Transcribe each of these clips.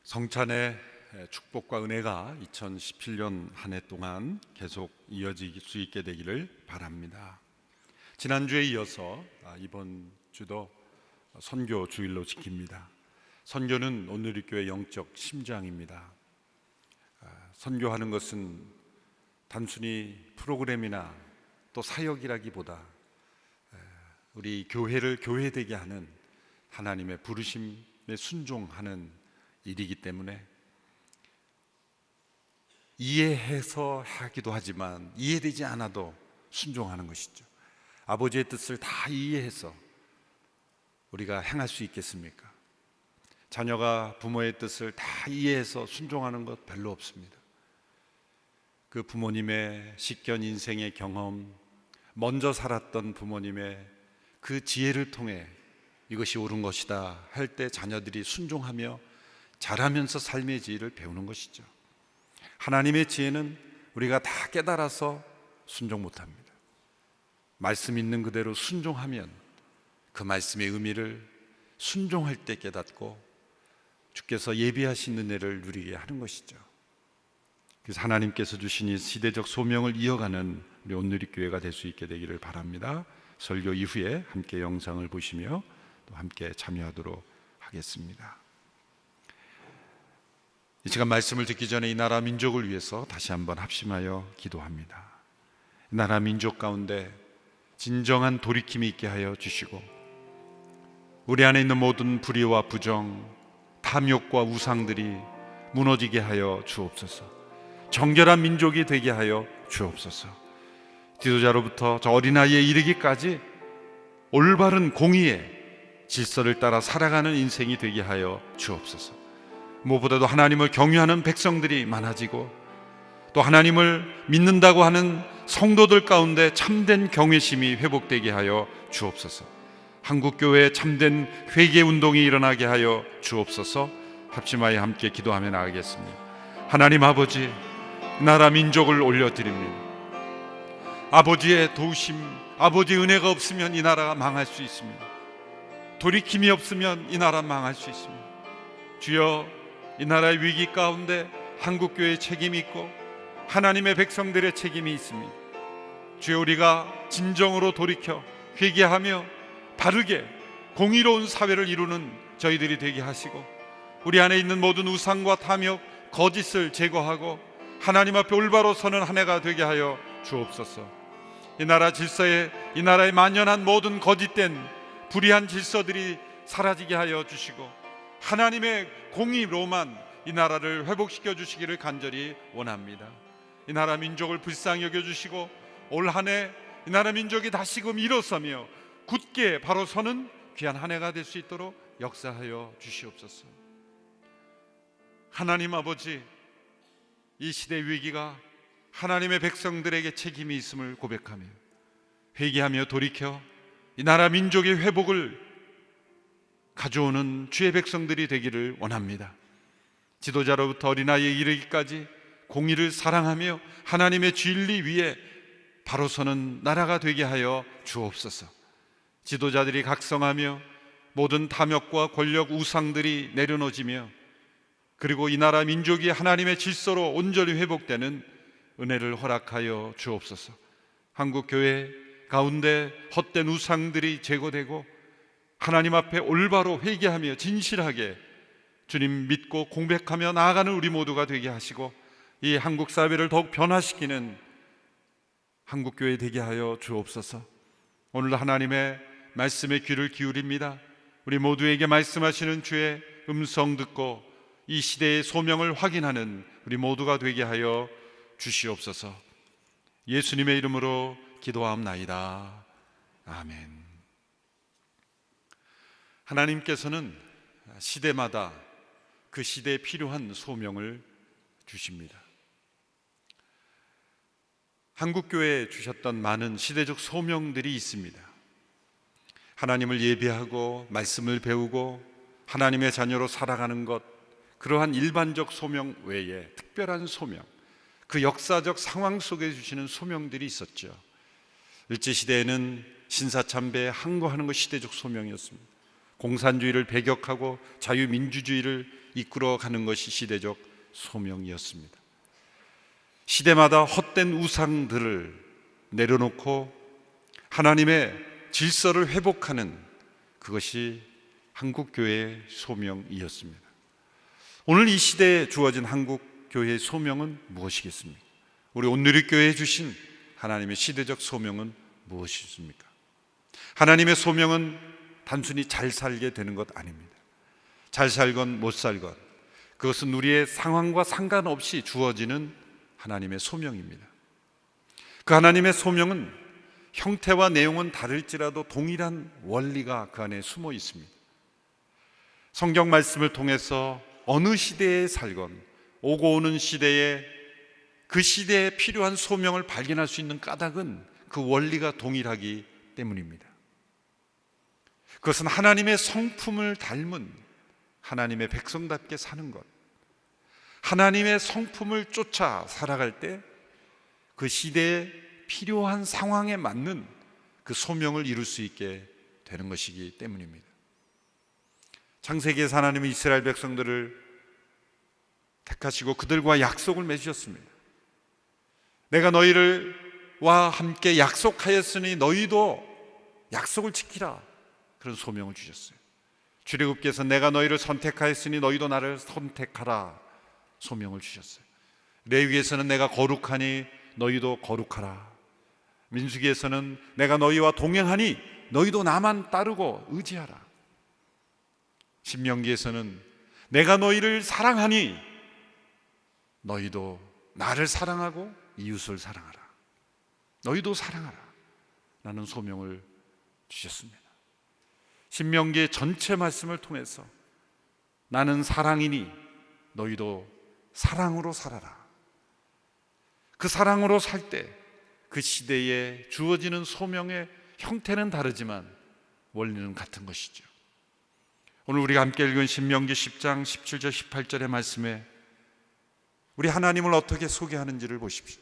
성찬의 축복과 은혜가 2017년 한 해 동안 계속 이어질 수 있게 되기를 바랍니다. 지난주에 이어서 이번 주도 선교 주일로 지킵니다. 선교는 온누리교회 영적 심장입니다. 선교하는 것은 단순히 프로그램이나 또 사역이라기보다 우리 교회를 교회되게 하는 하나님의 부르심에 순종하는 일이기 때문에 이해해서 하기도 하지만 이해되지 않아도 순종하는 것이죠. 아버지의 뜻을 다 이해해서 우리가 행할 수 있겠습니까? 자녀가 부모의 뜻을 다 이해해서 순종하는 것 별로 없습니다. 그 부모님의 식견 인생의 경험, 먼저 살았던 부모님의 그 지혜를 통해 이것이 옳은 것이다 할 때 자녀들이 순종하며 자라면서 삶의 지혜를 배우는 것이죠. 하나님의 지혜는 우리가 다 깨달아서 순종 못합니다. 말씀 있는 그대로 순종하면 그 말씀의 의미를 순종할 때 깨닫고 주께서 예비하신 은혜를 누리게 하는 것이죠. 그래서 하나님께서 주신 이 시대적 소명을 이어가는 우리 온누리교회가 될 수 있게 되기를 바랍니다. 설교 이후에 함께 영상을 보시며 또 함께 참여하도록 하겠습니다. 이 시간 말씀을 듣기 전에 이 나라 민족을 위해서 다시 한번 합심하여 기도합니다. 이 나라 민족 가운데 진정한 돌이킴이 있게 하여 주시고 우리 안에 있는 모든 불의와 부정, 탐욕과 우상들이 무너지게 하여 주옵소서. 정결한 민족이 되게 하여 주옵소서. 지도자로부터 저 어린아이에 이르기까지 올바른 공의의 질서를 따라 살아가는 인생이 되게 하여 주옵소서. 무엇보다도 하나님을 경유하는 백성들이 많아지고 또 하나님을 믿는다고 하는 성도들 가운데 참된 경외심이 회복되게 하여 주옵소서. 한국교회에 참된 회개운동이 일어나게 하여 주옵소서. 합심하여 함께 기도하며 나가겠습니다. 하나님 아버지, 나라 민족을 올려드립니다. 아버지의 도우심, 아버지의 은혜가 없으면 이 나라가 망할 수 있습니다. 돌이킴이 없으면 이 나라 망할 수 있습니다. 주여, 이 나라의 위기 가운데 한국교회의 책임이 있고 하나님의 백성들의 책임이 있습니다. 주여, 우리가 진정으로 돌이켜 회개하며 바르게 공의로운 사회를 이루는 저희들이 되게 하시고 우리 안에 있는 모든 우상과 탐욕, 거짓을 제거하고 하나님 앞에 올바로 서는 한 해가 되게 하여 주옵소서. 이 나라 질서에, 이 나라에 만연한 모든 거짓된 불의한 질서들이 사라지게 하여 주시고 하나님의 공의로만 이 나라를 회복시켜 주시기를 간절히 원합니다. 이 나라 민족을 불쌍히 여겨주시고 올 한 해 이 나라 민족이 다시금 일어서며 굳게 바로 서는 귀한 한 해가 될 수 있도록 역사하여 주시옵소서. 하나님 아버지, 이 시대의 위기가 하나님의 백성들에게 책임이 있음을 고백하며 회개하며 돌이켜 이 나라 민족의 회복을 가져오는 주의 백성들이 되기를 원합니다. 지도자로부터 어린아이에 이르기까지 공의를 사랑하며 하나님의 진리 위에 바로 서는 나라가 되게 하여 주옵소서. 지도자들이 각성하며 모든 탐욕과 권력 우상들이 내려놓아지며 그리고 이 나라 민족이 하나님의 질서로 온전히 회복되는 은혜를 허락하여 주옵소서. 한국교회 가운데 헛된 우상들이 제거되고 하나님 앞에 올바로 회개하며 진실하게 주님 믿고 공백하며 나아가는 우리 모두가 되게 하시고 이 한국 사회를 더욱 변화시키는 한국교회 되게 하여 주옵소서. 오늘 하나님의 말씀에 귀를 기울입니다. 우리 모두에게 말씀하시는 주의 음성 듣고 이 시대의 소명을 확인하는 우리 모두가 되게 하여 주시옵소서. 예수님의 이름으로 기도하옵나이다. 아멘. 하나님께서는 시대마다 그 시대에 필요한 소명을 주십니다. 한국교회에 주셨던 많은 시대적 소명들이 있습니다. 하나님을 예배하고 말씀을 배우고 하나님의 자녀로 살아가는 것, 그러한 일반적 소명 외에 특별한 소명, 그 역사적 상황 속에 주시는 소명들이 있었죠. 일제시대에는 신사참배에 항거하는 것 시대적 소명이었습니다. 공산주의를 배격하고 자유민주주의를 이끌어가는 것이 시대적 소명이었습니다. 시대마다 헛된 우상들을 내려놓고 하나님의 질서를 회복하는 그것이 한국교회의 소명이었습니다. 오늘 이 시대에 주어진 한국교회의 소명은 무엇이겠습니까? 우리 온누리교회에 주신 하나님의 시대적 소명은 무엇이십니까? 하나님의 소명은 단순히 잘 살게 되는 것 아닙니다. 잘 살건 못 살건 그것은 우리의 상황과 상관없이 주어지는 하나님의 소명입니다. 그 하나님의 소명은 형태와 내용은 다를지라도 동일한 원리가 그 안에 숨어 있습니다. 성경 말씀을 통해서 어느 시대에 살건 오고 오는 시대에 그 시대에 필요한 소명을 발견할 수 있는 까닭은 그 원리가 동일하기 때문입니다. 그것은 하나님의 성품을 닮은 하나님의 백성답게 사는 것, 하나님의 성품을 쫓아 살아갈 때 그 시대에 필요한 상황에 맞는 그 소명을 이룰 수 있게 되는 것이기 때문입니다. 창세기에서 하나님은 이스라엘 백성들을 택하시고 그들과 약속을 맺으셨습니다. 내가 너희와 함께 약속하였으니 너희도 약속을 지키라, 그런 소명을 주셨어요. 출애굽기에서 내가 너희를 선택하였으니 너희도 나를 선택하라, 소명을 주셨어요. 레위기에서는 내가 거룩하니 너희도 거룩하라. 민수기에서는 내가 너희와 동행하니 너희도 나만 따르고 의지하라. 신명기에서는 내가 너희를 사랑하니 너희도 나를 사랑하고 이웃을 사랑하라. 너희도 사랑하라 라는 소명을 주셨습니다. 신명기의 전체 말씀을 통해서 나는 사랑이니 너희도 사랑으로 살아라. 그 사랑으로 살 때 그 시대에 주어지는 소명의 형태는 다르지만 원리는 같은 것이죠. 오늘 우리가 함께 읽은 신명기 10장 17절 18절의 말씀에 우리 하나님을 어떻게 소개하는지를 보십시오.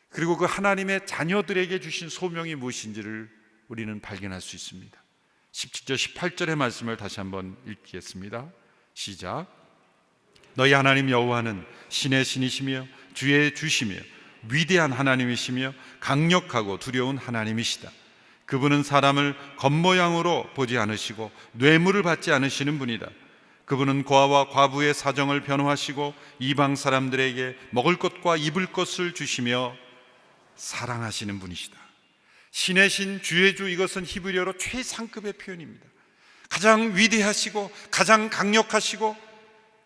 그리고 그 하나님의 자녀들에게 주신 소명이 무엇인지를 우리는 발견할 수 있습니다. 17절 18절의 말씀을 다시 한번 읽겠습니다. 시작. 너희 하나님 여호와는 신의 신이시며 주의 주시며 위대한 하나님이시며 강력하고 두려운 하나님이시다. 그분은 사람을 겉모양으로 보지 않으시고 뇌물을 받지 않으시는 분이다. 그분은 고아와 과부의 사정을 변호하시고 이방 사람들에게 먹을 것과 입을 것을 주시며 사랑하시는 분이시다. 신의 신 주의 주, 이것은 히브리어로 최상급의 표현입니다. 가장 위대하시고 가장 강력하시고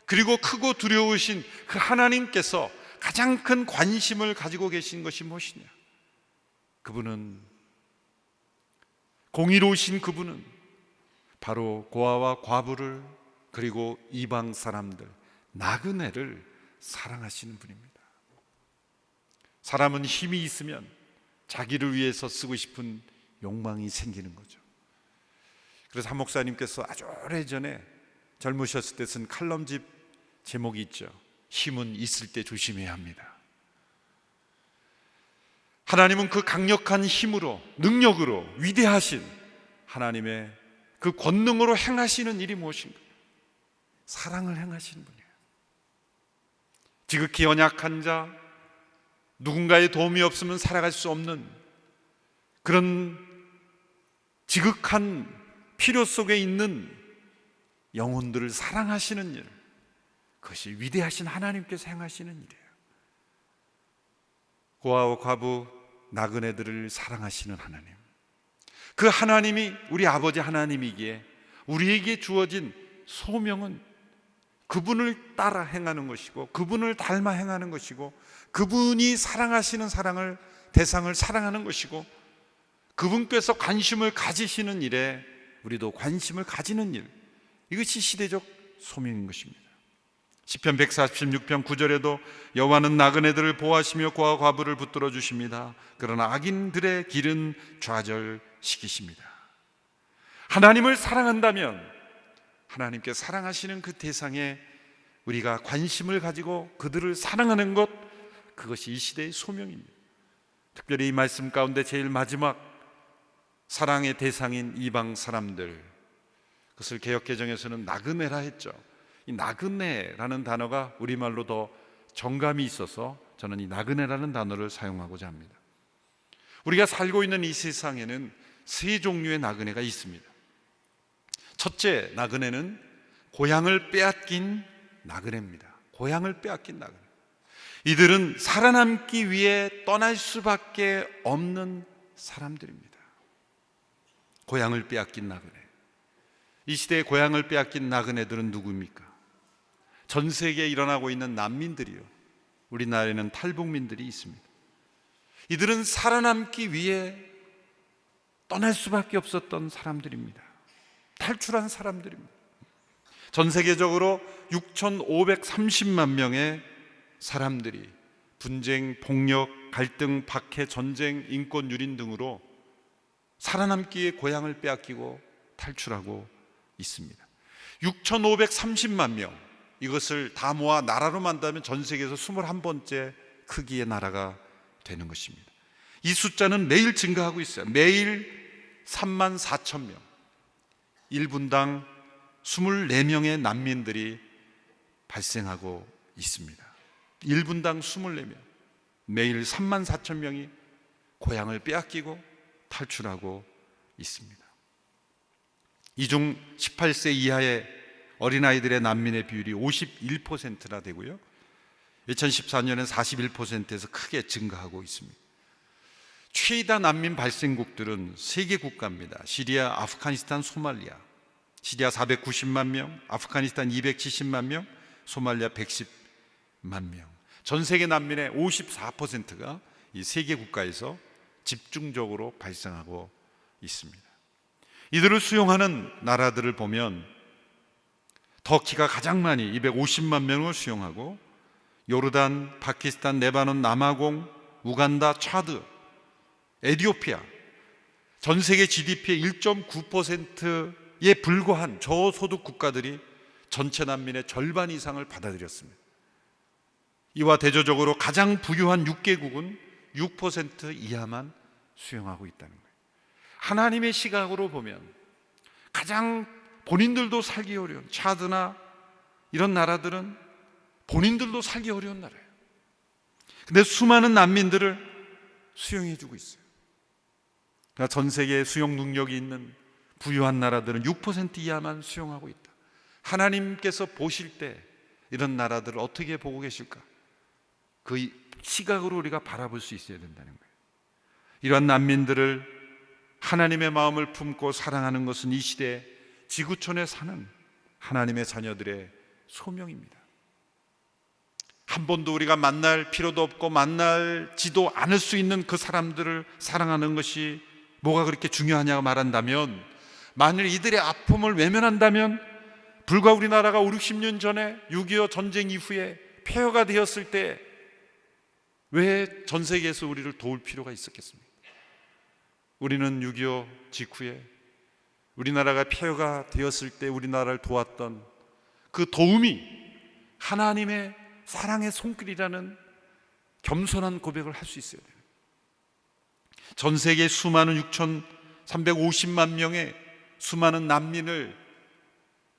그리고 크고 두려우신 그 하나님께서 가장 큰 관심을 가지고 계신 것이 무엇이냐? 그분은, 공의로우신 그분은 바로 고아와 과부를 그리고 이방 사람들, 나그네를 사랑하시는 분입니다. 사람은 힘이 있으면 자기를 위해서 쓰고 싶은 욕망이 생기는 거죠. 그래서 한 목사님께서 아주 오래전에 젊으셨을 때 쓴 칼럼집 제목이 있죠. 힘은 있을 때 조심해야 합니다. 하나님은 그 강력한 힘으로, 능력으로, 위대하신 하나님의 그 권능으로 행하시는 일이 무엇인가? 사랑을 행하시는 분이에요. 지극히 연약한 자, 누군가의 도움이 없으면 살아갈 수 없는 그런 지극한 필요 속에 있는 영혼들을 사랑하시는 일, 그것이 위대하신 하나님께서 행하시는 일이에요. 고아와 과부, 나그네들을 사랑하시는 하나님, 그 하나님이 우리 아버지 하나님이기에 우리에게 주어진 소명은 그분을 따라 행하는 것이고 그분을 닮아 행하는 것이고 그분이 사랑하시는 대상을 사랑하는 것이고 그분께서 관심을 가지시는 일에 우리도 관심을 가지는 일, 이것이 시대적 소명인 것입니다. 시편 146편 9절에도 여호와는 나그네들을 보호하시며 고아 과부를 붙들어 주십니다. 그러나 악인들의 길은 좌절시키십니다. 하나님을 사랑한다면 하나님께 사랑하시는 그 대상에 우리가 관심을 가지고 그들을 사랑하는 것, 그것이 이 시대의 소명입니다. 특별히 이 말씀 가운데 제일 마지막 사랑의 대상인 이방 사람들, 그것을 개역개정에서는 나그네라 했죠. 이 나그네라는 단어가 우리말로 더 정감이 있어서 저는 이 나그네라는 단어를 사용하고자 합니다. 우리가 살고 있는 이 세상에는 세 종류의 나그네가 있습니다. 첫째 나그네는 고향을 빼앗긴 나그네입니다. 고향을 빼앗긴 나그네. 이들은 살아남기 위해 떠날 수밖에 없는 사람들입니다. 고향을 빼앗긴 나그네. 이 시대에 고향을 빼앗긴 나그네들은 누구입니까? 전 세계에 일어나고 있는 난민들이요, 우리나라에는 탈북민들이 있습니다. 이들은 살아남기 위해 떠날 수밖에 없었던 사람들입니다. 탈출한 사람들입니다. 전 세계적으로 6,530만 명의 사람들이 분쟁, 폭력, 갈등, 박해, 전쟁, 인권 유린 등으로 살아남기 위해 고향을 빼앗기고 탈출하고 있습니다. 6,530만 명, 이것을 다 모아 나라로 만들면 전 세계에서 21번째 크기의 나라가 되는 것입니다. 이 숫자는 매일 증가하고 있어요. 매일 34,000명, 1분당 24명의 난민들이 발생하고 있습니다. 1분당 24명, 매일 34,000명이 고향을 빼앗기고 탈출하고 있습니다. 이 중 18세 이하의 어린아이들의 난민의 비율이 51%나 되고요, 2014년엔 41%에서 크게 증가하고 있습니다. 최다 난민 발생국들은 3개 국가입니다. 시리아, 아프가니스탄, 소말리아. 시리아 490만 명, 아프가니스탄 270만 명, 소말리아 110만 명. 전 세계 난민의 54%가 이 3개 국가에서 집중적으로 발생하고 있습니다. 이들을 수용하는 나라들을 보면 터키가 가장 많이 250만 명을 수용하고, 요르단, 파키스탄, 레바논, 남아공, 우간다, 차드, 에티오피아, 전 세계 GDP의 1.9%에 불과한 저소득 국가들이 전체 난민의 절반 이상을 받아들였습니다. 이와 대조적으로 가장 부유한 6개국은 6% 이하만 수용하고 있다는 거예요. 하나님의 시각으로 보면 가장 본인들도 살기 어려운 차드나 이런 나라들은 본인들도 살기 어려운 나라예요. 근데 수많은 난민들을 수용해 주고 있어요. 그러니까 전 세계에 수용 능력이 있는 부유한 나라들은 6% 이하만 수용하고 있다. 하나님께서 보실 때 이런 나라들을 어떻게 보고 계실까? 그 시각으로 우리가 바라볼 수 있어야 된다는 거예요. 이러한 난민들을 하나님의 마음을 품고 사랑하는 것은 이 시대 지구촌에 사는 하나님의 자녀들의 소명입니다. 한 번도 우리가 만날 필요도 없고 만날지도 않을 수 있는 그 사람들을 사랑하는 것이 뭐가 그렇게 중요하냐고 말한다면, 만일 이들의 아픔을 외면한다면 불과 우리나라가 5, 60년 전에 6.25 전쟁 이후에 폐허가 되었을 때 왜 전 세계에서 우리를 도울 필요가 있었겠습니까? 우리는 6.25 직후에 우리나라가 폐허가 되었을 때 우리나라를 도왔던 그 도움이 하나님의 사랑의 손길이라는 겸손한 고백을 할 수 있어야 돼요. 전 세계 수많은 6,350만 명의 수많은 난민을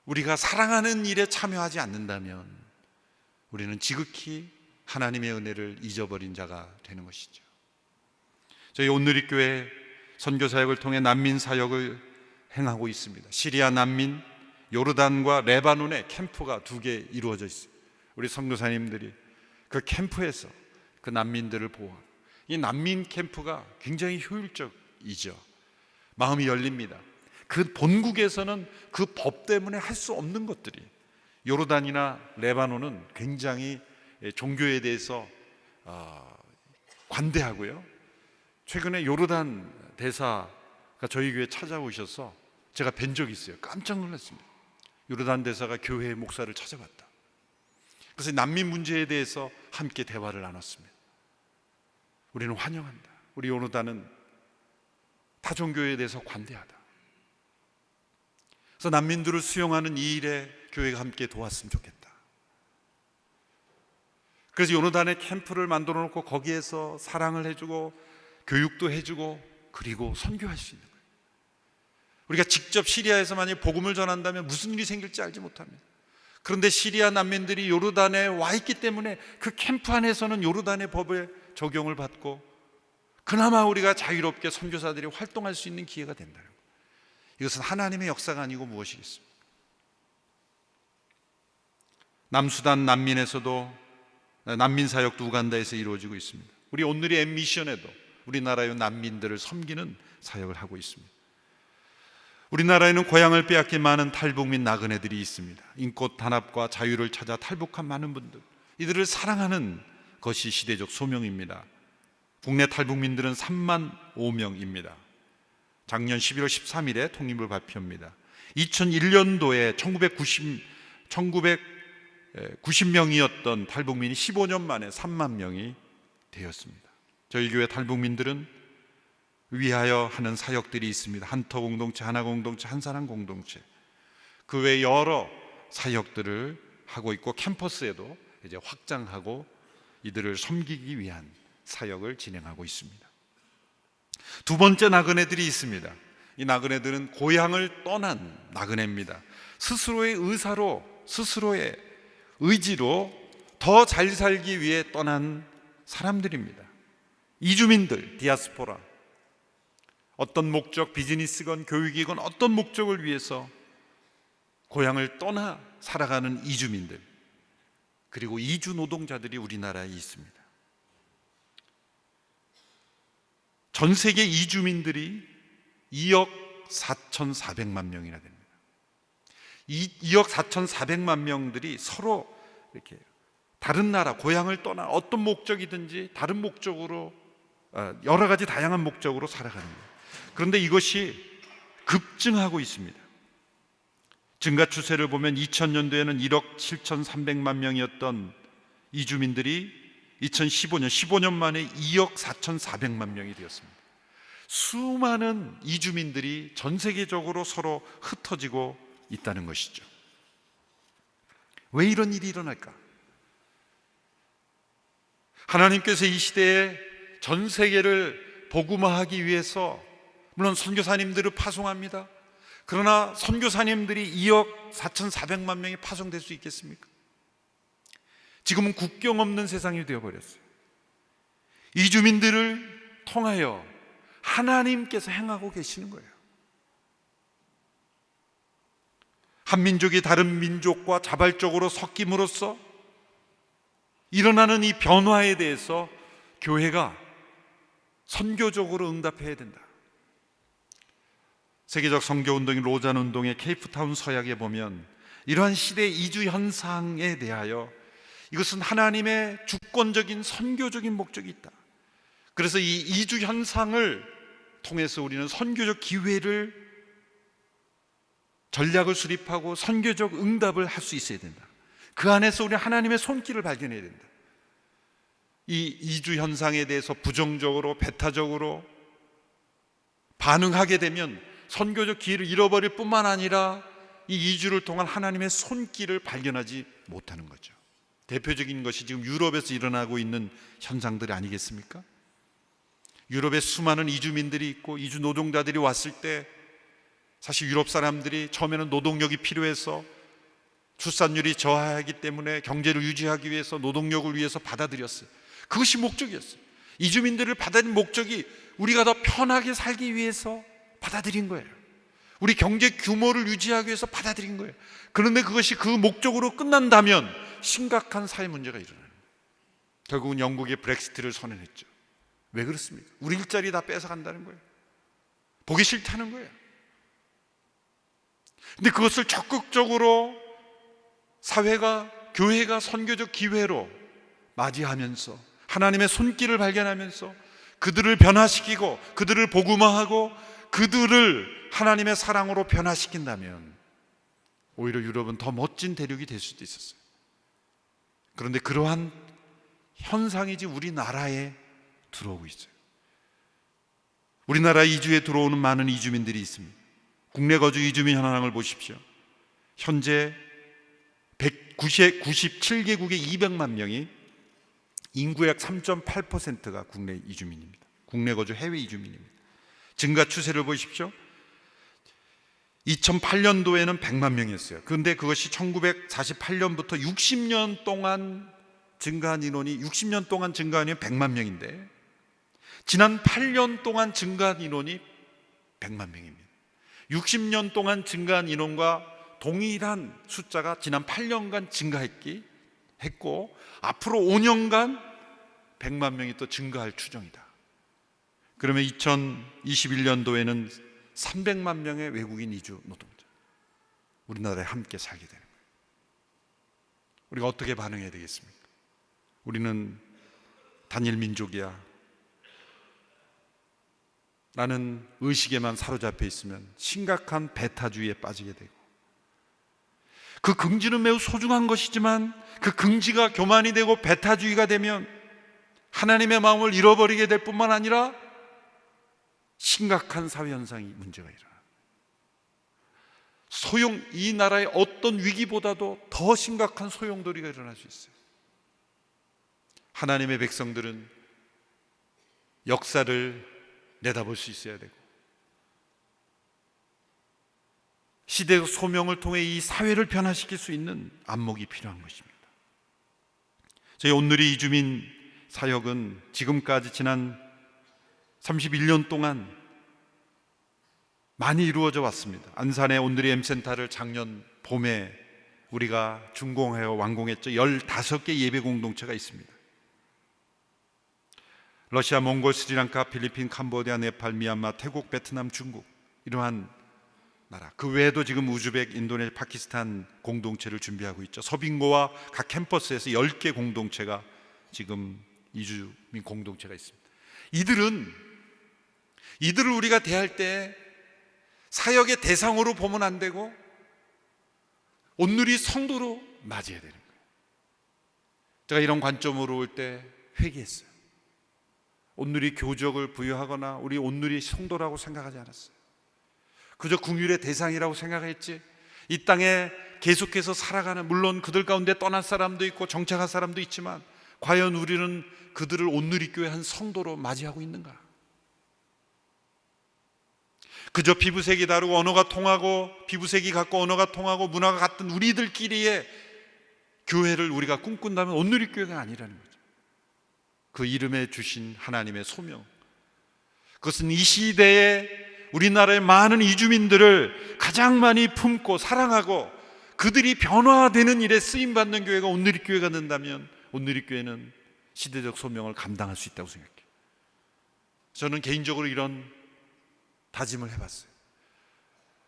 우리가 사랑하는 일에 참여하지 않는다면 우리는 지극히 하나님의 은혜를 잊어버린 자가 되는 것이죠. 저희 온누리교회 선교사역을 통해 난민 사역을 행하고 있습니다. 시리아 난민, 요르단과 레바논에 캠프가 2개 이루어져 있어요. 우리 선교사님들이 그 캠프에서 그 난민들을 보호하고, 이 난민 캠프가 굉장히 효율적이죠. 마음이 열립니다. 그 본국에서는 그 법 때문에 할 수 없는 것들이, 요르단이나 레바논은 굉장히 종교에 대해서 관대하고요. 최근에 요르단 대사가 저희 교회에 찾아오셔서 제가 뵌 적이 있어요. 깜짝 놀랐습니다. 요르단 대사가 교회의 목사를 찾아갔다. 그래서 난민 문제에 대해서 함께 대화를 나눴습니다. 우리는 환영한다. 우리 요르단은 타종교에 대해서 관대하다. 그래서 난민들을 수용하는 이 일에 교회가 함께 도왔으면 좋겠다. 그래서 요르단에 캠프를 만들어 놓고 거기에서 사랑을 해주고 교육도 해주고 그리고 선교할 수 있는 거예요. 우리가 직접 시리아에서 만약 복음을 전한다면 무슨 일이 생길지 알지 못합니다. 그런데 시리아 난민들이 요르단에 와 있기 때문에 그 캠프 안에서는 요르단의 법의 적용을 받고 그나마 우리가 자유롭게 선교사들이 활동할 수 있는 기회가 된다는 거예요. 이것은 하나님의 역사가 아니고 무엇이겠습니까? 남수단 난민에서도 난민 사역도 우간다에서 이루어지고 있습니다. 우리 오늘의 엠미션에도 우리나라의 난민들을 섬기는 사역을 하고 있습니다. 우리나라에는 고향을 빼앗긴 많은 탈북민 나그네들이 있습니다. 인권 단합과 자유를 찾아 탈북한 많은 분들, 이들을 사랑하는 것이 시대적 소명입니다. 국내 탈북민들은 3만 5명입니다. 작년 11월 13일에 통립을 발표합니다. 2001년도에 1990명이었던 탈북민이 15년 만에 3만 명이 되었습니다. 저희 교회 탈북민들은 위하여 하는 사역들이 있습니다. 한터 공동체, 하나 공동체, 한사랑 공동체, 그 외 여러 사역들을 하고 있고 캠퍼스에도 이제 확장하고 이들을 섬기기 위한 사역을 진행하고 있습니다. 두 번째 나그네들이 있습니다. 이 나그네들은 고향을 떠난 나그네입니다. 스스로의 의사로, 스스로의 의지로 더 잘 살기 위해 떠난 사람들입니다. 이주민들, 디아스포라, 어떤 목적, 비즈니스건 교육이건 어떤 목적을 위해서 고향을 떠나 살아가는 이주민들, 그리고 이주 노동자들이 우리나라에 있습니다. 전 세계 이주민들이 2억 4,400만 명이나 됩니다. 2억 4,400만 명들이 서로 이렇게 다른 나라, 고향을 떠나 어떤 목적이든지 다른 목적으로, 여러 가지 다양한 목적으로 살아가는 거예요. 그런데 이것이 급증하고 있습니다. 증가 추세를 보면 2000년도에는 1억 7,300만 명이었던 이주민들이 2015년, 15년 만에 2억 4,400만 명이 되었습니다. 수많은 이주민들이 전 세계적으로 서로 흩어지고 있다는 것이죠. 왜 이런 일이 일어날까? 하나님께서 이 시대에 전 세계를 복음화하기 위해서 물론 선교사님들을 파송합니다. 그러나 선교사님들이 2억 4,400만 명이 파송될 수 있겠습니까? 지금은 국경 없는 세상이 되어버렸어요. 이주민들을 통하여 하나님께서 행하고 계시는 거예요. 한 민족이 다른 민족과 자발적으로 섞임으로써 일어나는 이 변화에 대해서 교회가 선교적으로 응답해야 된다. 세계적 선교운동인 로잔 운동의 케이프타운 서약에 보면 이러한 시대의 이주 현상에 대하여 이것은 하나님의 주권적인 선교적인 목적이 있다. 그래서 이 이주 현상을 통해서 우리는 선교적 기회를, 전략을 수립하고 선교적 응답을 할 수 있어야 된다. 그 안에서 우리 하나님의 손길을 발견해야 된다. 이 이주 현상에 대해서 부정적으로, 배타적으로 반응하게 되면 선교적 기회를 잃어버릴 뿐만 아니라 이 이주를 통한 하나님의 손길을 발견하지 못하는 거죠. 대표적인 것이 지금 유럽에서 일어나고 있는 현상들이 아니겠습니까? 유럽에 수많은 이주민들이 있고 이주 노동자들이 왔을 때 사실 유럽 사람들이 처음에는 노동력이 필요해서 출산율이 저하하기 때문에 경제를 유지하기 위해서 노동력을 위해서 받아들였어요. 그것이 목적이었어요. 이주민들을 받아들인 목적이 우리가 더 편하게 살기 위해서 받아들인 거예요. 우리 경제 규모를 유지하기 위해서 받아들인 거예요. 그런데 그것이 그 목적으로 끝난다면 심각한 사회 문제가 일어나는 거예요. 결국은 영국이 브렉시트를 선언했죠. 왜 그렇습니까? 우리 일자리 다 뺏어간다는 거예요. 보기 싫다는 거예요. 근데 그것을 적극적으로 사회가, 교회가 선교적 기회로 맞이하면서 하나님의 손길을 발견하면서 그들을 변화시키고 그들을 복음화하고 그들을 하나님의 사랑으로 변화시킨다면 오히려 유럽은 더 멋진 대륙이 될 수도 있었어요. 그런데 그러한 현상이 지금 우리나라에 들어오고 있어요. 우리나라 이주에 들어오는 많은 이주민들이 있습니다. 국내 거주 이주민 현황을 보십시오. 현재 197개국의 200만 명이, 인구의 약 3.8%가 국내 이주민입니다. 국내 거주 해외 이주민입니다. 증가 추세를 보십시오. 2008년도에는 100만 명이었어요. 그런데 그것이 1948년부터 60년 동안 증가한 인원이 100만 명인데 지난 8년 동안 증가한 인원이 100만 명입니다. 60년 동안 증가한 인원과 동일한 숫자가 지난 8년간 증가했고 앞으로 5년간 100만 명이 또 증가할 추정이다. 그러면 2021년도에는 300만 명의 외국인 이주 노동자 우리나라에 함께 살게 되는 거예요. 우리가 어떻게 반응해야 되겠습니까? 우리는 단일 민족이야 라는 의식에만 사로잡혀 있으면 심각한 배타주의에 빠지게 되고, 그 긍지는 매우 소중한 것이지만 그 긍지가 교만이 되고 배타주의가 되면 하나님의 마음을 잃어버리게 될 뿐만 아니라 심각한 사회현상이 문제가 일어나요. 이 나라의 어떤 위기보다도 더 심각한 소용돌이가 일어날 수 있어요. 하나님의 백성들은 역사를 내다볼 수 있어야 되고 시대의 소명을 통해 이 사회를 변화시킬 수 있는 안목이 필요한 것입니다. 저희 온누리 이주민 사역은 지금까지 지난 31년 동안 많이 이루어져 왔습니다. 안산의 온누리 M센터를 작년 봄에 우리가 준공하여 완공했죠. 15개 예배 공동체가 있습니다. 러시아, 몽골, 스리랑카, 필리핀, 캄보디아, 네팔, 미얀마, 태국, 베트남, 중국 이러한 나라, 그 외에도 지금 우즈벡, 인도네시아, 파키스탄 공동체를 준비하고 있죠. 서빙고와 각 캠퍼스에서 10개 공동체가 지금 이주민 공동체가 있습니다. 이들을 우리가 대할 때 사역의 대상으로 보면 안 되고 온누리 성도로 맞이해야 되는 거예요. 제가 이런 관점으로 올 때 회개했어요. 온누리 교적을 부여하거나 우리 온누리 성도라고 생각하지 않았어요. 그저 긍휼의 대상이라고 생각했지, 이 땅에 계속해서 살아가는, 물론 그들 가운데 떠날 사람도 있고 정착할 사람도 있지만 과연 우리는 그들을 온누리교회 한 성도로 맞이하고 있는가? 그저 피부색이 다르고 언어가 통하고 피부색이 같고 언어가 통하고 문화가 같은 우리들끼리의 교회를 우리가 꿈꾼다면 온누리교회가 아니라는 거죠. 그 이름에 주신 하나님의 소명, 그것은 이 시대에 우리나라의 많은 이주민들을 가장 많이 품고 사랑하고 그들이 변화되는 일에 쓰임받는 교회가 온누리교회가 된다면 온누리교회는 시대적 소명을 감당할 수 있다고 생각해요. 저는 개인적으로 이런 다짐을 해봤어요.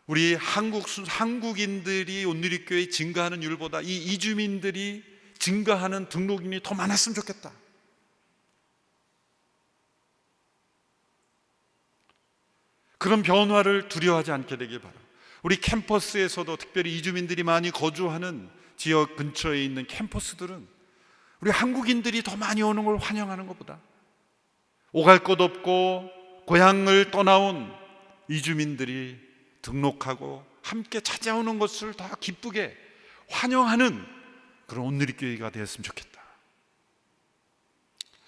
우리 한국인들이 온누리교회에 증가하는 율보다 이 이주민들이 증가하는 등록인이 더 많았으면 좋겠다. 그런 변화를 두려워하지 않게 되길 바라요. 우리 캠퍼스에서도 특별히 이주민들이 많이 거주하는 지역 근처에 있는 캠퍼스들은 우리 한국인들이 더 많이 오는 걸 환영하는 것보다 오갈 곳 없고 고향을 떠나온 이주민들이 등록하고 함께 찾아오는 것을 더 기쁘게 환영하는 그런 온누리교회가 되었으면 좋겠다.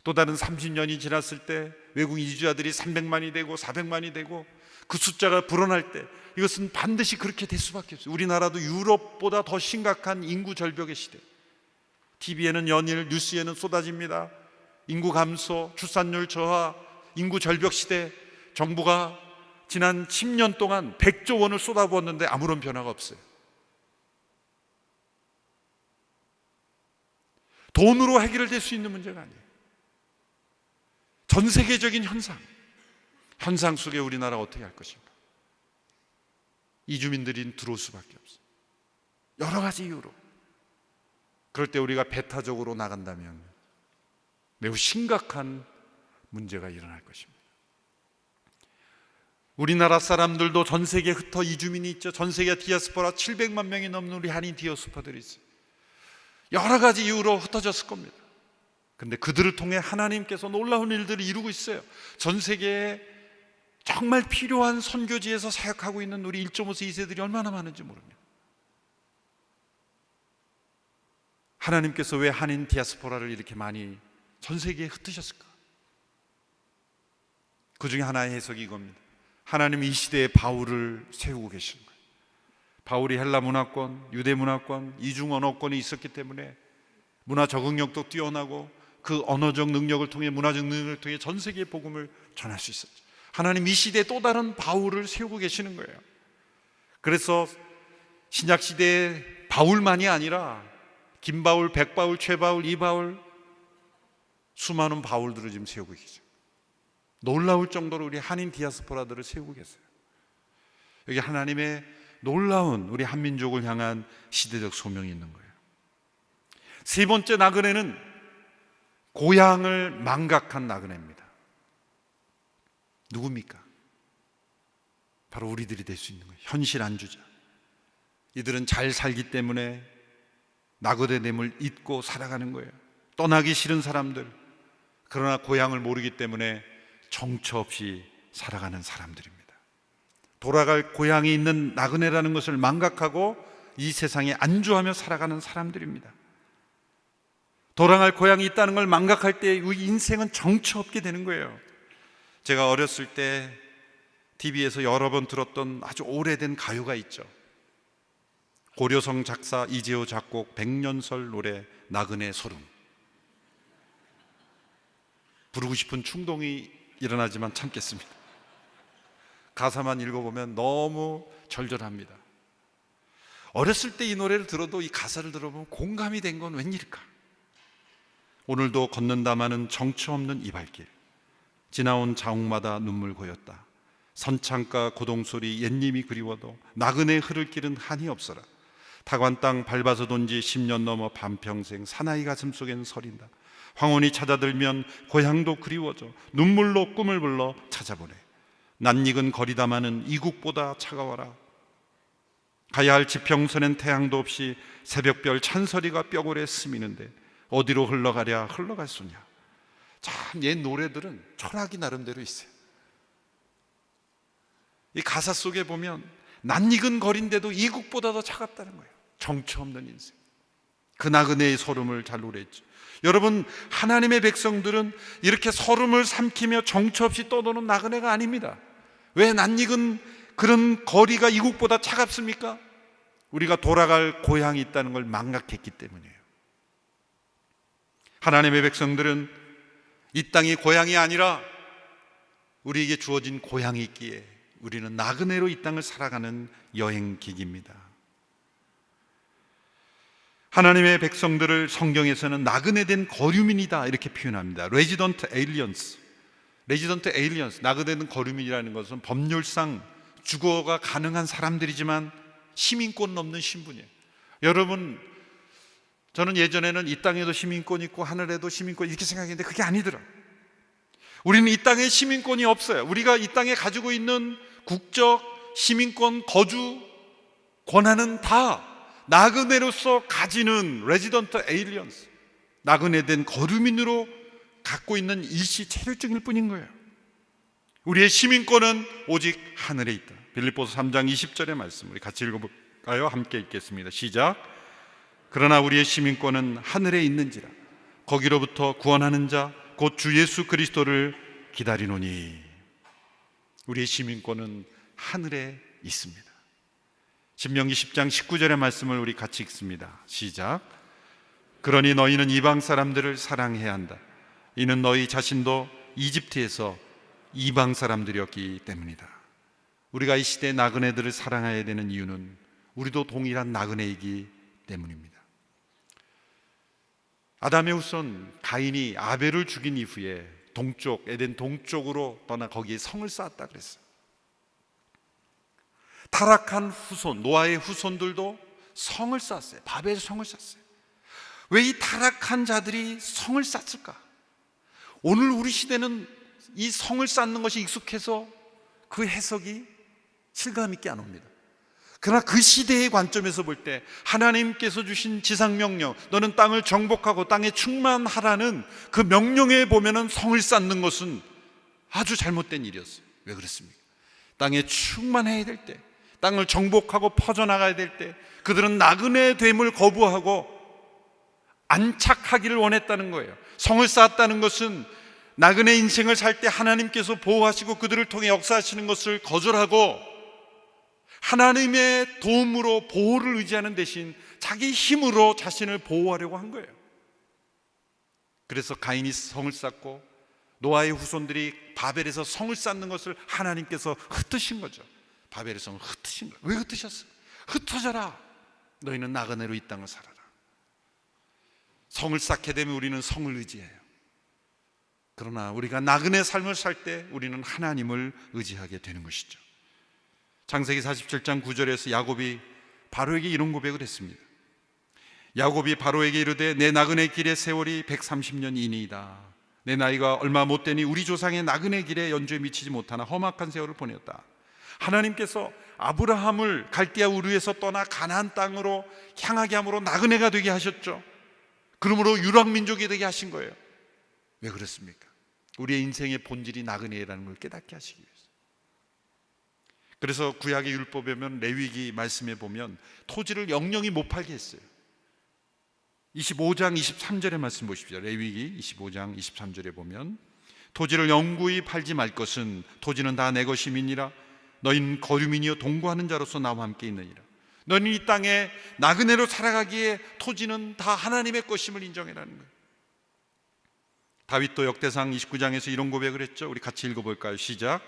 또 다른 30년이 지났을 때 외국 이주자들이 300만이 되고 400만이 되고 그 숫자가 불어날 때 이것은 반드시 그렇게 될 수밖에 없어요. 우리나라도 유럽보다 더 심각한 인구 절벽의 시대, TV에는 연일 뉴스에는 쏟아집니다. 인구 감소, 출산율 저하, 인구 절벽 시대. 정부가 지난 10년 동안 100조 원을 쏟아부었는데 아무런 변화가 없어요. 돈으로 해결될 수 있는 문제가 아니에요. 전 세계적인 현상 속에 우리나라가 어떻게 할 것인가? 이주민들이 들어올 수밖에 없어요. 여러 가지 이유로. 그럴 때 우리가 배타적으로 나간다면 매우 심각한 문제가 일어날 것입니다. 우리나라 사람들도 전 세계에 흩어 이주민이 있죠. 전 세계 디아스포라 700만 명이 넘는 우리 한인 디아스포라들이 있어요. 여러 가지 이유로 흩어졌을 겁니다. 그런데 그들을 통해 하나님께서 놀라운 일들을 이루고 있어요. 전 세계에 정말 필요한 선교지에서 사역하고 있는 우리 1.5세 2세들이 얼마나 많은지 모릅니다. 하나님께서 왜 한인 디아스포라를 이렇게 많이 전 세계에 흩으셨을까? 그 중에 하나의 해석이 이겁니다. 하나님이 이 시대에 바울을 세우고 계시는 거예요. 바울이 헬라 문화권, 유대 문화권, 이중 언어권이 있었기 때문에 문화 적응력도 뛰어나고 그 언어적 능력을 통해, 문화적 능력을 통해 전 세계에 복음을 전할 수 있었죠. 하나님 이 시대에 또 다른 바울을 세우고 계시는 거예요. 그래서 신약 시대에 바울만이 아니라 김바울, 백바울, 최바울, 이바울, 수많은 바울들을 지금 세우고 계시죠. 놀라울 정도로 우리 한인 디아스포라들을 세우고 계세요. 여기 하나님의 놀라운 우리 한민족을 향한 시대적 소명이 있는 거예요. 세 번째 나그네는 고향을 망각한 나그네입니다. 누굽니까? 바로 우리들이 될 수 있는 거예요. 현실 안주자. 이들은 잘 살기 때문에 나그네됨을 잊고 살아가는 거예요. 떠나기 싫은 사람들, 그러나 고향을 모르기 때문에 정처 없이 살아가는 사람들입니다. 돌아갈 고향이 있는 나그네라는 것을 망각하고 이 세상에 안주하며 살아가는 사람들입니다. 돌아갈 고향이 있다는 걸 망각할 때 우리 인생은 정처 없게 되는 거예요. 제가 어렸을 때 TV에서 여러 번 들었던 아주 오래된 가요가 있죠. 고려성 작사 이재호 작곡 백년설 노래 나그네 소름. 부르고 싶은 충동이 일어나지만 참겠습니다. 가사만 읽어보면 너무 절절합니다. 어렸을 때 이 노래를 들어도 이 가사를 들어보면 공감이 된 건 웬일일까? 오늘도 걷는다마는 정처 없는 이 발길, 지나온 자옥마다 눈물 고였다. 선창가 고동소리 옛님이 그리워도 나그네 흐를 길은 한이 없어라. 타관 땅 밟아서 돈 지 10년 넘어 반평생 사나이 가슴 속엔 서린다. 황혼이 찾아들면 고향도 그리워져 눈물로 꿈을 불러 찾아보내. 낯익은 거리다마는 이국보다 차가워라. 가야 할 지평선엔 태양도 없이 새벽별 찬소리가 뼈골에 스미는데 어디로 흘러가랴 흘러갈 소냐. 참 옛 노래들은 철학이 나름대로 있어요. 이 가사 속에 보면 낯익은 거리인데도 이국보다 더 차갑다는 거예요. 정처 없는 인생. 그 나그네의 서름을 잘 노래했죠. 여러분, 하나님의 백성들은 이렇게 서름을 삼키며 정처 없이 떠도는 나그네가 아닙니다. 왜 낯익은 그런 거리가 이국보다 차갑습니까? 우리가 돌아갈 고향이 있다는 걸 망각했기 때문이에요. 하나님의 백성들은 이 땅이 고향이 아니라 우리에게 주어진 고향이 있기에 우리는 나그네로 이 땅을 살아가는 여행객입니다. 하나님의 백성들을 성경에서는 나그네된 거류민이다 이렇게 표현합니다. 레지던트 에일리언스. 레지던트 에일리언스, 나그네된 거류민이라는 것은 법률상 주거가 가능한 사람들이지만 시민권은 없는 신분이에요. 여러분, 저는 예전에는 이 땅에도 시민권이 있고 하늘에도 시민권이 이렇게 생각했는데 그게 아니더라. 우리는 이 땅에 시민권이 없어요. 우리가 이 땅에 가지고 있는 국적, 시민권, 거주 권한은 다 나그네로서 가지는 레지던트 에일리언스, 나그네된 거류민으로 갖고 있는 일시 체류증일 뿐인 거예요. 우리의 시민권은 오직 하늘에 있다. 빌립보서 3장 20절의 말씀 우리 같이 읽어볼까요? 함께 읽겠습니다. 시작. 그러나 우리의 시민권은 하늘에 있는지라 거기로부터 구원하는 자 곧 주 예수 그리스도를 기다리노니. 우리의 시민권은 하늘에 있습니다. 신명기 10장 19절의 말씀을 우리 같이 읽습니다. 시작. 그러니 너희는 이방 사람들을 사랑해야 한다. 이는 너희 자신도 이집트에서 이방 사람들이었기 때문이다. 우리가 이 시대의 나그네들을 사랑해야 되는 이유는 우리도 동일한 나그네이기 때문입니다. 아담의 후손 가인이 아벨을 죽인 이후에 동쪽, 에덴 동쪽으로 떠나 거기에 성을 쌓았다 그랬어요. 타락한 후손, 노아의 후손들도 성을 쌓았어요. 바벨 성을 쌓았어요. 왜 이 타락한 자들이 성을 쌓았을까? 오늘 우리 시대는 이 성을 쌓는 것이 익숙해서 그 해석이 실감 있게 안 옵니다. 그러나 그 시대의 관점에서 볼 때 하나님께서 주신 지상명령, 너는 땅을 정복하고 땅에 충만하라는 그 명령에 보면은 성을 쌓는 것은 아주 잘못된 일이었어요. 왜 그렇습니까? 땅에 충만해야 될 때, 땅을 정복하고 퍼져나가야 될 때 그들은 나그네 됨을 거부하고 안착하기를 원했다는 거예요. 성을 쌓았다는 것은 나그네 인생을 살 때 하나님께서 보호하시고 그들을 통해 역사하시는 것을 거절하고 하나님의 도움으로 보호를 의지하는 대신 자기 힘으로 자신을 보호하려고 한 거예요. 그래서 가인이 성을 쌓고 노아의 후손들이 바벨에서 성을 쌓는 것을 하나님께서 흩으신 거죠. 바벨의 성을 흩으신 거예요. 왜 흩으셨어요? 흩어져라. 너희는 나그네로 이 땅을 살아라. 성을 쌓게 되면 우리는 성을 의지해요. 그러나 우리가 나그네 삶을 살 때 우리는 하나님을 의지하게 되는 것이죠. 창세기 47장 9절에서 야곱이 바로에게 이런 고백을 했습니다. 야곱이 바로에게 이르되 내 나그네 길의 세월이 130년이니이다. 내 나이가 얼마 못 되니 우리 조상의 나그네 길에 연주에 미치지 못하나 험악한 세월을 보냈다. 하나님께서 아브라함을 갈대아 우르에서 떠나 가나안 땅으로 향하게 함으로 나그네가 되게 하셨죠. 그러므로 유랑민족이 되게 하신 거예요. 왜 그렇습니까? 우리의 인생의 본질이 나그네라는 걸 깨닫게 하시기 위해서. 그래서 구약의 율법에 보면 레위기 말씀에 보면 토지를 영영이 못 팔게 했어요. 25장 23절의 말씀 보십시오. 레위기 25장 23절에 보면 토지를 영구히 팔지 말 것은 토지는 다 내 것임이니라. 너희는 거류민이여 동거하는 자로서 나와 함께 있느니라. 너희는 이 땅에 나그네로 살아가기에 토지는 다 하나님의 것임을 인정해라는 거예요. 다윗도 역대상 29장에서 이런 고백을 했죠. 우리 같이 읽어볼까요? 시작.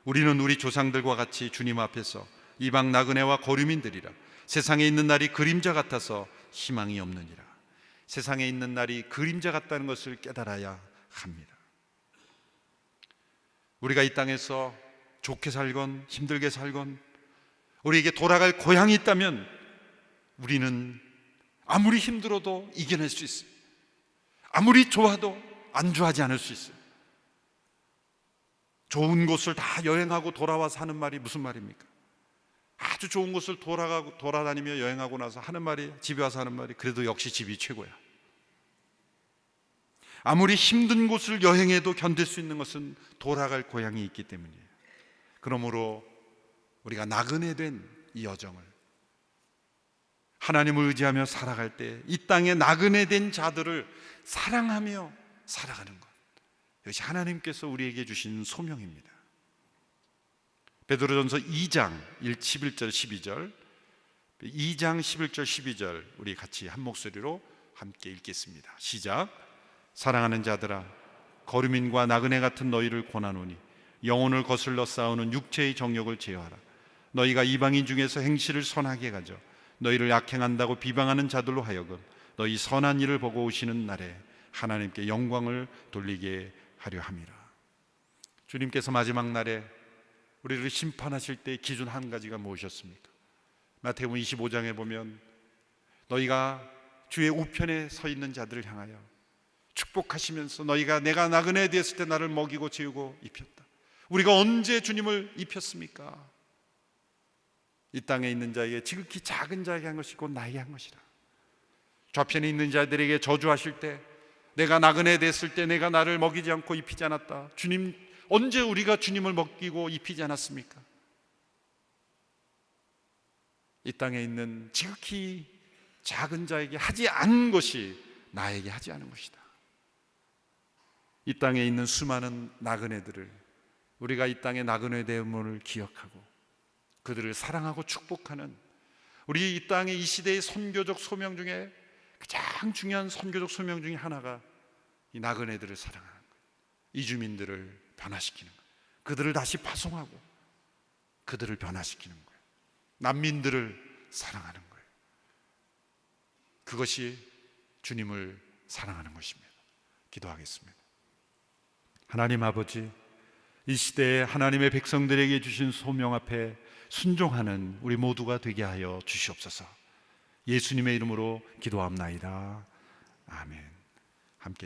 우리는 우리 조상들과 같이 주님 앞에서 이방 나그네와 거류민들이라. 세상에 있는 날이 그림자 같아서 희망이 없느니라. 세상에 있는 날이 그림자 같다는 것을 깨달아야 합니다. 우리가 이 땅에서 좋게 살건 힘들게 살건 우리에게 돌아갈 고향이 있다면 우리는 아무리 힘들어도 이겨낼 수 있어요. 아무리 좋아도 안주하지 않을 수 있어요. 좋은 곳을 다 여행하고 돌아와서 하는 말이 무슨 말입니까? 아주 좋은 곳을 돌아다니며 여행하고 나서 하는 말이, 집에 와서 하는 말이 그래도 역시 집이 최고야. 아무리 힘든 곳을 여행해도 견딜 수 있는 것은 돌아갈 고향이 있기 때문이에요. 그러므로 우리가 나그네 된 이 여정을 하나님을 의지하며 살아갈 때 이 땅에 나그네 된 자들을 사랑하며 살아가는 것, 이것이 하나님께서 우리에게 주신 소명입니다. 베드로전서 2장 11절 12절 2장 11절 12절 우리 같이 한 목소리로 함께 읽겠습니다. 시작. 사랑하는 자들아, 거류민과 나그네 같은 너희를 권하노니 영혼을 거슬러 싸우는 육체의 정욕을 제어하라. 너희가 이방인 중에서 행실을 선하게 가져 너희를 악행한다고 비방하는 자들로 하여금 너희 선한 일을 보고 오시는 날에 하나님께 영광을 돌리게 하려 함이라. 주님께서 마지막 날에 우리를 심판하실 때 기준 한 가지가 무엇이었습니까? 마태복음 25장에 보면 너희가 주의 우편에 서 있는 자들을 향하여 축복하시면서 너희가 내가 나그네 되었을 때 나를 먹이고 재우고 입혔다. 우리가 언제 주님을 입혔습니까? 이 땅에 있는 자에게 지극히 작은 자에게 한 것이 곧 나에게 한 것이라. 좌편에 있는 자들에게 저주하실 때 내가 나그네 됐을 때 내가 나를 먹이지 않고 입히지 않았다. 주님, 언제 우리가 주님을 먹이고 입히지 않았습니까? 이 땅에 있는 지극히 작은 자에게 하지 않은 것이 나에게 하지 않은 것이다. 이 땅에 있는 수많은 나그네들을 우리가 이 땅의 나그네 대음을 기억하고 그들을 사랑하고 축복하는 우리 이 땅의 이 시대의 선교적 소명 중에 가장 중요한 선교적 소명 중에 하나가 이 나그네들을 사랑하는 거예요. 이주민들을 변화시키는 거예요. 그들을 다시 파송하고 그들을 변화시키는 거예요. 난민들을 사랑하는 거예요. 그것이 주님을 사랑하는 것입니다. 기도하겠습니다. 하나님 아버지, 이 시대에 하나님의 백성들에게 주신 소명 앞에 순종하는 우리 모두가 되게 하여 주시옵소서. 예수님의 이름으로 기도합나이다. 아멘. 함께